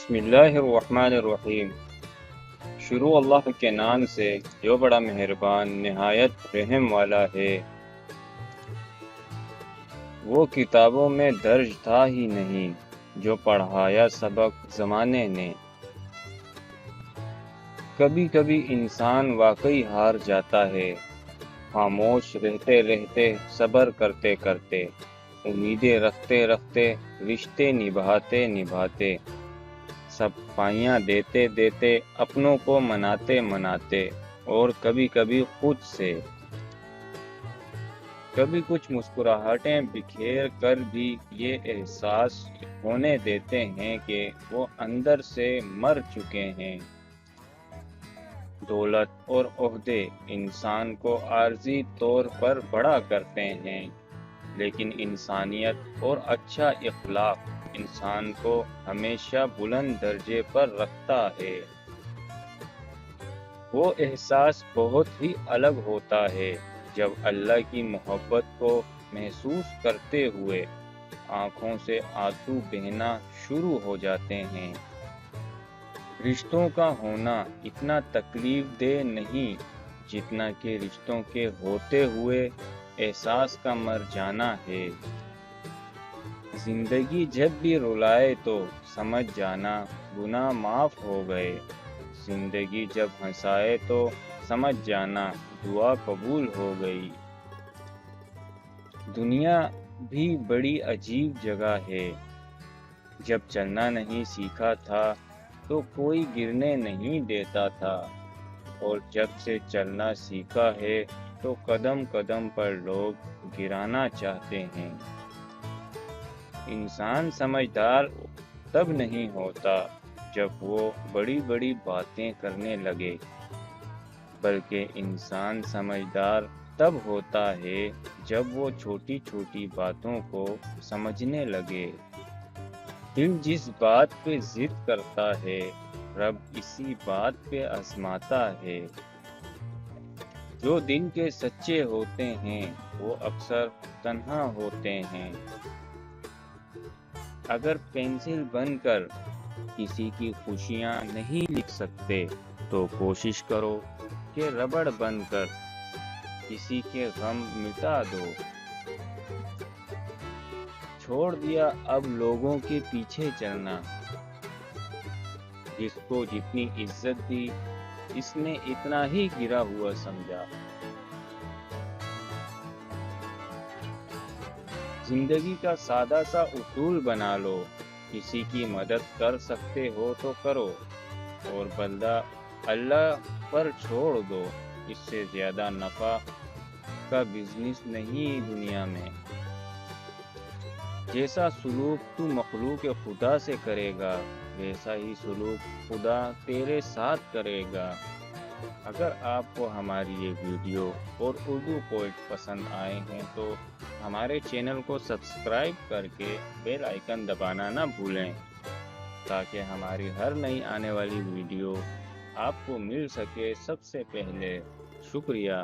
بسم اللہ الرحمن الرحیم۔ شروع اللہ کے نام سے جو بڑا مہربان نہایت رحم والا ہے۔ وہ کتابوں میں درج تھا ہی نہیں جو پڑھایا سبق زمانے نے۔ کبھی کبھی انسان واقعی ہار جاتا ہے، خاموش رہتے رہتے، صبر کرتے کرتے، امیدیں رکھتے رکھتے، رشتے نبھاتے نبھاتے، سب پائیاں دیتے دیتے، اپنوں کو مناتے مناتے، اور کبھی کبھی خود سے۔ کبھی کچھ مسکراہٹیں بکھیر کر بھی یہ احساس ہونے دیتے ہیں کہ وہ اندر سے مر چکے ہیں۔ دولت اور عہدے انسان کو عارضی طور پر بڑا کرتے ہیں، لیکن انسانیت اور اچھا اخلاق انسان کو ہمیشہ بلند درجے پر رکھتا ہے۔ وہ احساس بہت ہی الگ ہوتا ہے جب اللہ کی محبت کو محسوس کرتے ہوئے آنکھوں سے آنسو بہنا شروع ہو جاتے ہیں۔ رشتوں کا ہونا اتنا تکلیف دہ نہیں جتنا کہ رشتوں کے ہوتے ہوئے احساس کا مر جانا ہے۔ زندگی جب بھی رلائے تو سمجھ جانا گناہ معاف ہو گئے، زندگی جب ہنسائے تو سمجھ جانا دعا قبول ہو گئی۔ دنیا بھی بڑی عجیب جگہ ہے۔ جب چلنا نہیں سیکھا تھا تو کوئی گرنے نہیں دیتا تھا، اور جب سے چلنا سیکھا ہے تو قدم قدم پر لوگ گرانا چاہتے ہیں۔ انسان سمجھدار تب نہیں ہوتا جب وہ بڑی بڑی باتیں کرنے لگے، بلکہ انسان سمجھدار تب ہوتا ہے جب وہ چھوٹی چھوٹی باتوں کو سمجھنے لگے۔ دل جس بات پہ ضد کرتا ہے، رب اسی بات پہ آزماتا ہے۔ جو دل کے سچے ہوتے ہیں وہ اکثر تنہا ہوتے ہیں۔ اگر پینسل بن کر کسی کی خوشیاں نہیں لکھ سکتے تو کوشش کرو کہ ربڑ بن کر کسی کے غم مٹا دو۔ چھوڑ دیا اب لوگوں کے پیچھے چلنا، جس کو جتنی عزت دی اس نے اتنا ہی گرا ہوا سمجھا۔ زندگی کا سادہ سا اصول بنا لو، کسی کی مدد کر سکتے ہو تو کرو، اور بدلہ اللہ پر چھوڑ دو۔ اس سے زیادہ نفع کا بزنس نہیں دنیا میں۔ جیسا سلوک تو مخلوق خدا سے کرے گا، ویسا ہی سلوک خدا تیرے ساتھ کرے گا۔ اگر آپ کو ہماری یہ ویڈیو اور اردو پوئٹ پسند آئے ہیں تو ہمارے چینل کو سبسکرائب کر کے بیل آئیکن دبانا نہ بھولیں، تاکہ ہماری ہر نئی آنے والی ویڈیو آپ کو مل سکے سب سے پہلے۔ شکریہ۔